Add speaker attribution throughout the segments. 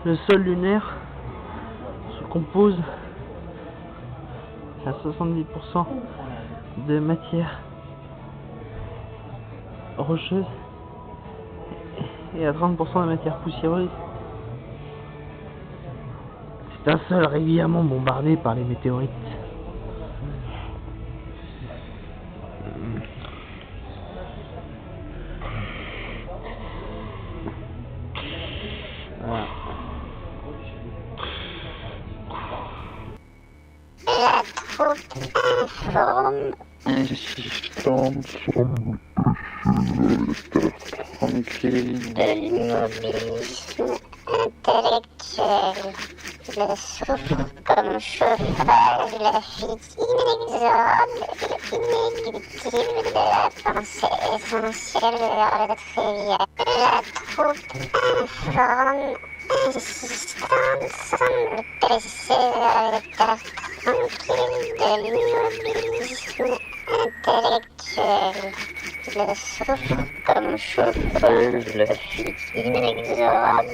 Speaker 1: Le sol lunaire se compose à 70% de matière rocheuse et à 30% de matière poussiéreuse. C'est un sol régulièrement bombardé par les météorites. Voilà.
Speaker 2: La troupe informe
Speaker 3: Insistante sur tranquille
Speaker 2: de l'immobilisme intellectuel. Le souffle comme chauffage, la fuite inexorable et inéluctible de la pensée essentielle vers le trivial. La troupe informe, insistante, semble presser vers l'état tranquille de l'immobilisme intellectuel. Le souffle comme chauffage, la fuite inexorable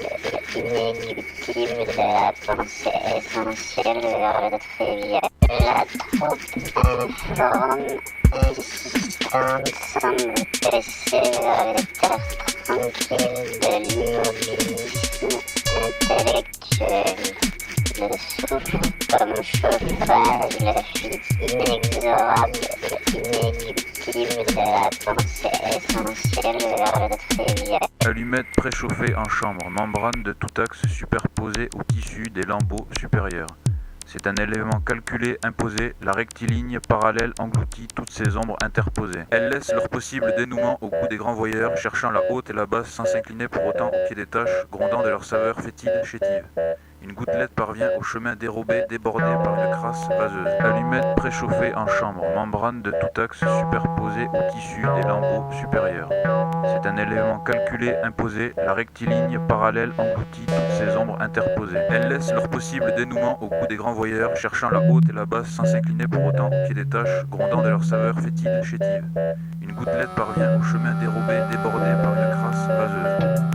Speaker 2: et inéluctible de la pensée essentielle vers le trivial. La troupe informe, insistante, semble presser vers l'état tranquille de l'immobilisme intellectuel. Le souffle comme chauffage, la fuite inexorable et inéluctible de la pensée essentielle vers le trivial.
Speaker 4: Allumette préchauffée en chambre, membrane de tout axe superposée au tissu des lambeaux supérieurs. C'est un élément calculé, imposé, la rectiligne parallèle engloutit toutes ces ombres interposées. Elles laissent leur possible dénouement au goût des grands voyeurs, cherchant la haute et la basse sans s'incliner pour autant au pied des taches, grondant de leur saveur fétide, chétive. Une gouttelette parvient au chemin dérobé, débordé par une crasse vaseuse. Allumette préchauffée en chambre, membrane de tout axe superposée au tissu des lambeaux supérieurs. C'est un élément calculé, imposé, la rectiligne parallèle engloutit toutes ces ombres interposées. Elles laissent leur possible dénouement au goût des grands voyeurs, cherchant la haute et la basse sans s'incliner pour autant au pied des taches, grondant de leur saveur fétide, chétive. Une gouttelette parvient au chemin dérobé, débordé par une crasse vaseuse.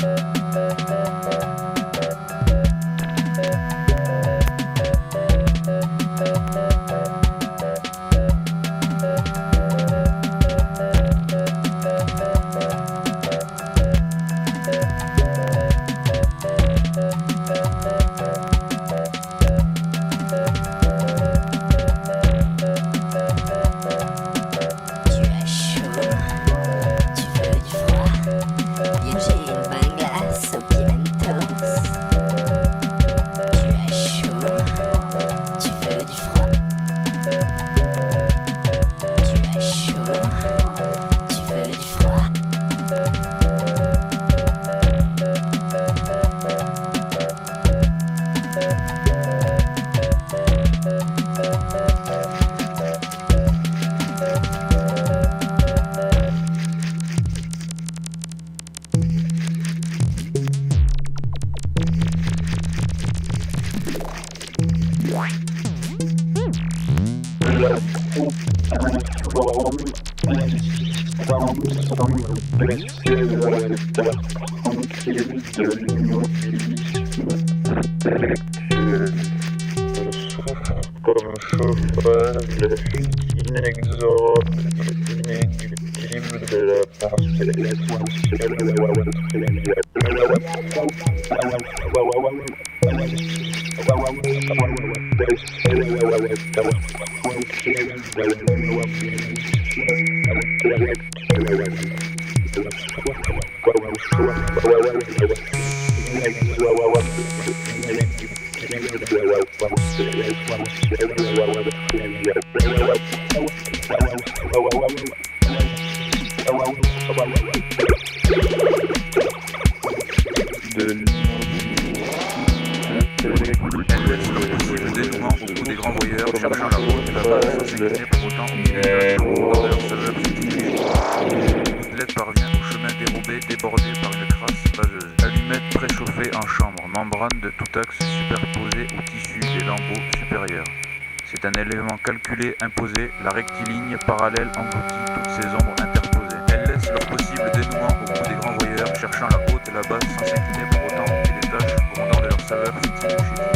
Speaker 3: Comme chauffage, la fuite inexorable et inéluctible de la pensée essentielle vers le trivial.
Speaker 4: Des grands voyeurs cherchant la haute et la basse sans s'incliner pour autant au pied des taches, grondant de leur saveur fétide. Une gouttelette parvient au chemin dérobé, débordé par une crasse vaseuse. Allumette préchauffée en chambre, membrane de tout axe superposée au tissu des lambeaux supérieurs. C'est un élément calculé, imposé, la rectiligne parallèle engloutit toutes ces ombres interposées. Elles laissent leur possible dénouement au goût des grands voyeurs cherchant la haute et la basse sans s'incliner pour autant au pied des taches, grondant de leur saveur fétide chez lui.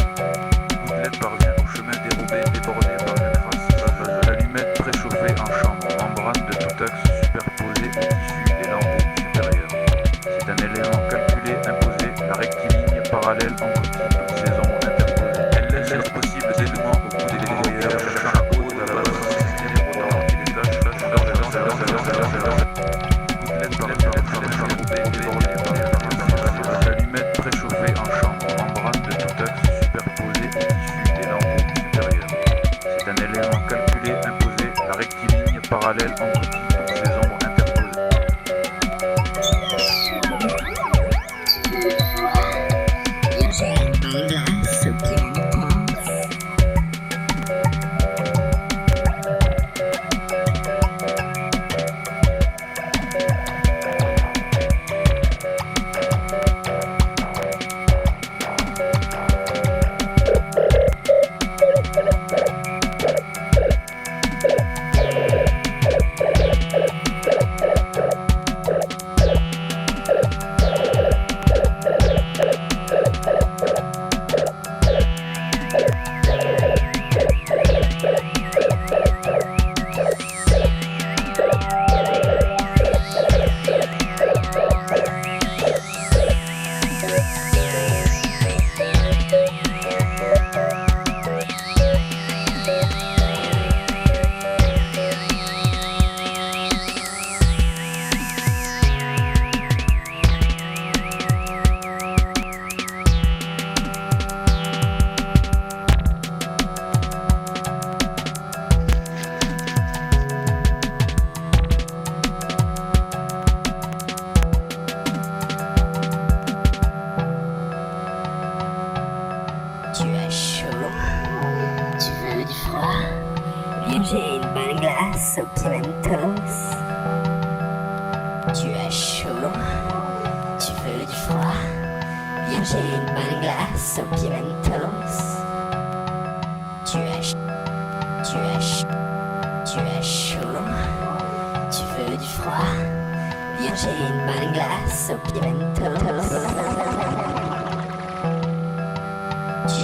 Speaker 4: Gouttelette parvient au chemin dérobé, débordé par une trace vapeuse. Allumette préchauffée en chambre, membrane de tout axe superposée au tissu des lambeaux supérieurs. C'est un élément calculé, imposé, la rectiligne parallèle engloutit toutes ces ombres interposées. Elle laisse possibles éléments au bout des dévoyeurs, cherchant la haute de la base système pour ralentir les tâches, l'allumette préchauffée en chambre, membrane de tout axe superposée au tissu des lambeaux supérieurs. C'est un élément calculé, imposé, la rectiligne parallèle engloutit toutes ces ombres interposées.
Speaker 5: Tu as chaud, tu veux du froid, viens j'ai une bonne glace au pimentos. Tu as chaud, tu veux du froid, viens j'ai une bonne glace au pimentos. Tu as chaud, tu veux du froid, viens j'ai une bonne glace au pimentos. Tu